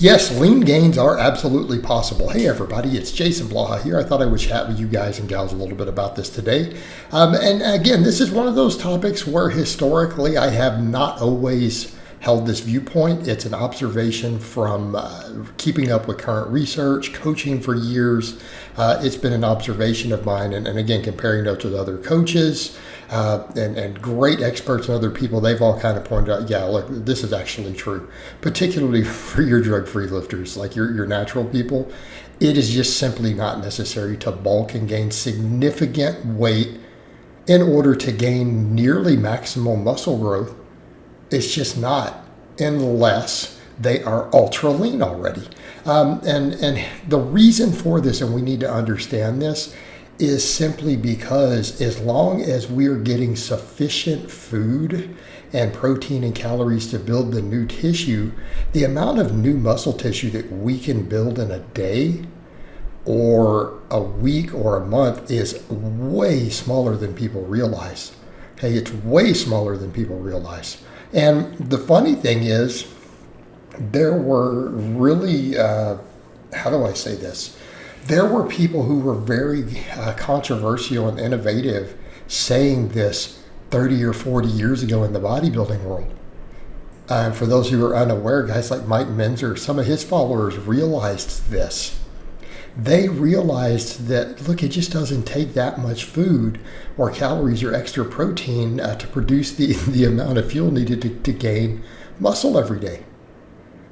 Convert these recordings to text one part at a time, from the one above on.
Yes, lean gains are absolutely possible. Hey everybody, it's Jason Blaha here. I thought I would chat with you guys and gals a little bit about this today. And again, this is one of those topics where historically I have not always held this viewpoint. It's an observation from keeping up with current research, coaching for years. It's been an observation of mine, and again, comparing notes with other coaches and great experts and other people. They've all kind of pointed out, yeah, look, this is actually true, particularly for your drug-free lifters, like your natural people. It is just simply not necessary to bulk and gain significant weight in order to gain nearly maximal muscle growth. It's just not, unless they are ultra lean already. And the reason for this, and we need to understand this, is simply because as long as we are getting sufficient food and protein and calories to build the new tissue, the amount of new muscle tissue that we can build in a day or a week or a month is way smaller than people realize. Okay, it's way smaller than people realize. And the funny thing is, there were really, how do I say this? There were people who were very controversial and innovative saying this 30 or 40 years ago in the bodybuilding world. For those who are unaware, guys like Mike Menzer, some of his followers realized this. They realized that, look, it just doesn't take that much food or calories or extra protein to produce the amount of fuel needed to gain muscle every day.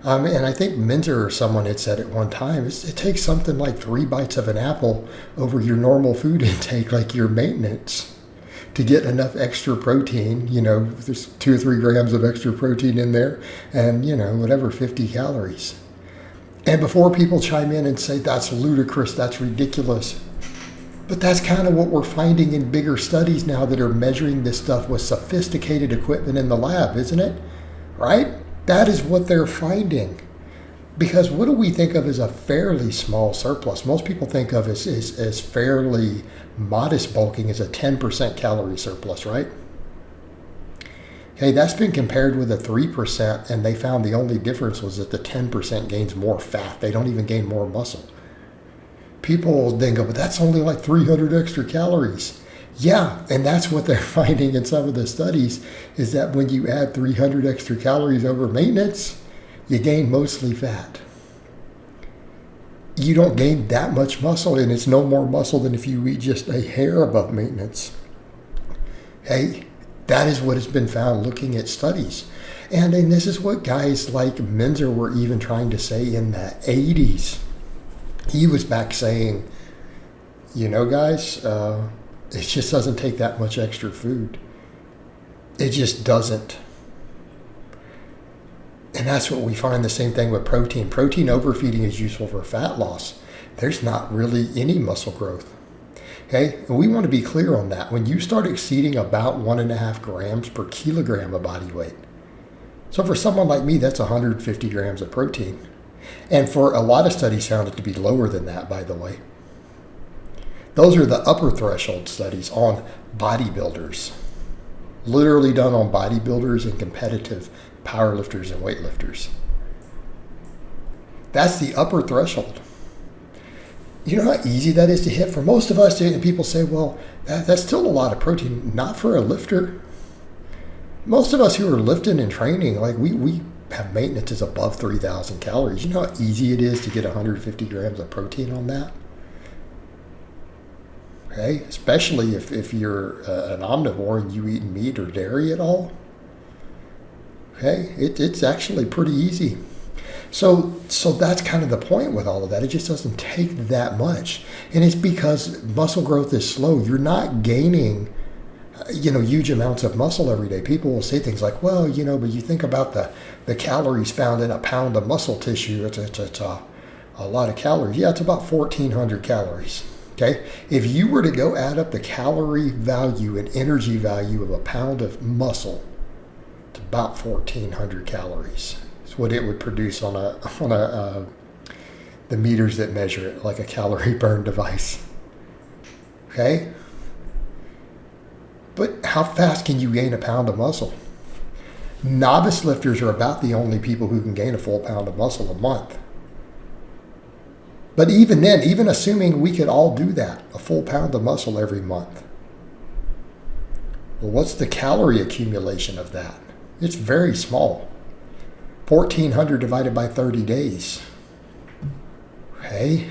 And I think Menzer or someone had said at one time, it takes something like 3 bites of an apple over your normal food intake, like your maintenance, to get enough extra protein. You know, there's 2 or 3 grams of extra protein in there and, whatever, 50 calories. And before people chime in and say, that's ludicrous, that's ridiculous. But that's kind of what we're finding in bigger studies now that are measuring this stuff with sophisticated equipment in the lab, isn't it? Right? That is what they're finding. Because what do we think of as a fairly small surplus? Most people think of as fairly modest bulking as a 10% calorie surplus, right? Okay, that's been compared with a 3%, and they found the only difference was that the 10% gains more fat. They don't even gain more muscle. People then go, but that's only like 300 extra calories. Yeah, and that's what they're finding in some of the studies, is that when you add 300 extra calories over maintenance, you gain mostly fat. You don't gain that much muscle, and it's no more muscle than if you eat just a hair above maintenance. Hey, that is what has been found looking at studies. And this is what guys like Menzer were even trying to say in the 80s. He was back saying, guys, it just doesn't take that much extra food. It just doesn't. And that's what we find the same thing with protein. Protein overfeeding is useful for fat loss. There's not really any muscle growth. Okay, and we want to be clear on that. When you start exceeding about 1.5 grams per kilogram of body weight, so for someone like me, that's 150 grams of protein. And for a lot of studies found it to be lower than that, by the way. Those are the upper threshold studies on bodybuilders, literally done on bodybuilders and competitive powerlifters and weightlifters. That's the upper threshold. You know how easy that is to hit? For most of us, and people say, well, that's still a lot of protein. Not for a lifter. Most of us who are lifting and training, like we have maintenance is above 3,000 calories. You know how easy it is to get 150 grams of protein on that? Okay, especially if you're an omnivore and you eat meat or dairy at all. Okay, it's actually pretty easy. So that's kind of the point with all of that. It just doesn't take that much. And it's because muscle growth is slow. You're not gaining, huge amounts of muscle every day. People will say things like, well, but you think about the calories found in a pound of muscle tissue. It's a lot of calories. Yeah, it's about 1,400 calories. Okay. If you were to go add up the calorie value and energy value of a pound of muscle, it's about 1,400 calories. What it would produce on the meters that measure it, like a calorie burn device. Okay? But how fast can you gain a pound of muscle? Novice lifters are about the only people who can gain a full pound of muscle a month. But even then, even assuming we could all do that, a full pound of muscle every month, well, what's the calorie accumulation of that? It's very small. 1,400 divided by 30 days. Okay,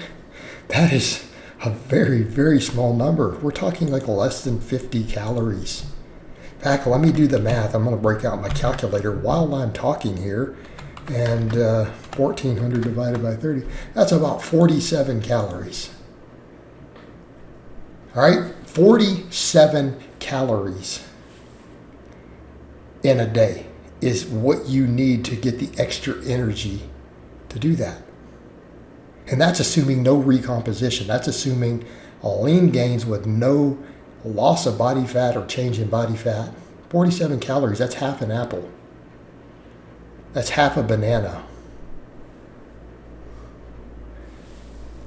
that is a very, very small number. We're talking like less than 50 calories. In fact, let me do the math. I'm going to break out my calculator while I'm talking here. And 1,400 divided by 30, that's about 47 calories. All right, 47 calories in a day is what you need to get the extra energy to do that. And that's assuming no recomposition. That's assuming lean gains with no loss of body fat or change in body fat. 47 calories, that's half an apple. That's half a banana.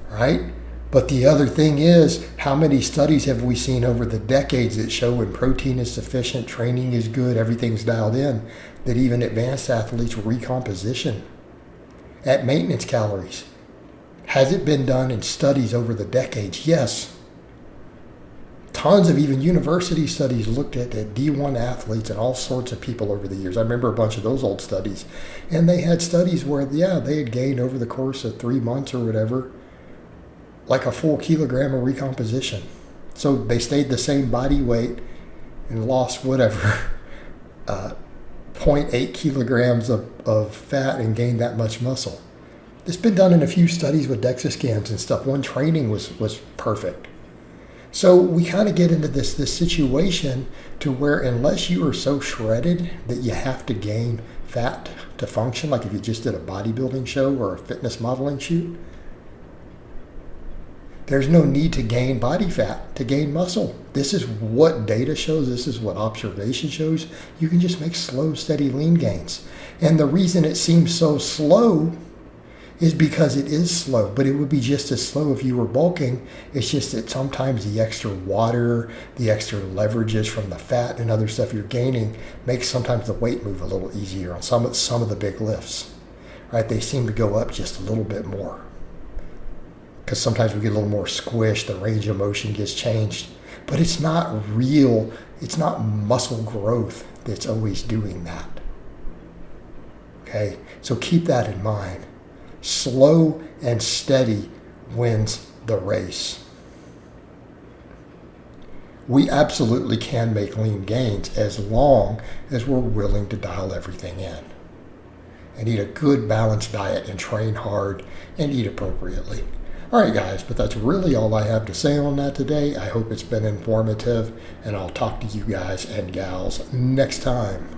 Right? But the other thing is, how many studies have we seen over the decades that show when protein is sufficient, training is good, everything's dialed in, that even advanced athletes recomposition at maintenance calories? Has it been done in studies over the decades? Yes. Tons of even university studies looked at D1 athletes and all sorts of people over the years. I remember a bunch of those old studies. And they had studies where, they had gained over the course of 3 months or whatever, like a full kilogram of recomposition. So they stayed the same body weight and lost whatever, 0.8 kilograms of fat and gained that much muscle. It's been done in a few studies with DEXA scans and stuff. One training was perfect. So we kind of get into this situation to where unless you are so shredded that you have to gain fat to function, like if you just did a bodybuilding show or a fitness modeling shoot, there's no need to gain body fat to gain muscle. This is what data shows. This is what observation shows. You can just make slow, steady lean gains. And the reason it seems so slow is because it is slow, but it would be just as slow if you were bulking. It's just that sometimes the extra water, the extra leverages from the fat and other stuff you're gaining makes sometimes the weight move a little easier on some of the big lifts, right? They seem to go up just a little bit more because sometimes we get a little more squish, the range of motion gets changed, but it's not real. It's not muscle growth that's always doing that. Okay, so keep that in mind. Slow and steady wins the race. We absolutely can make lean gains as long as we're willing to dial everything in and eat a good balanced diet and train hard and eat appropriately. All right, guys, but that's really all I have to say on that today. I hope it's been informative, and I'll talk to you guys and gals next time.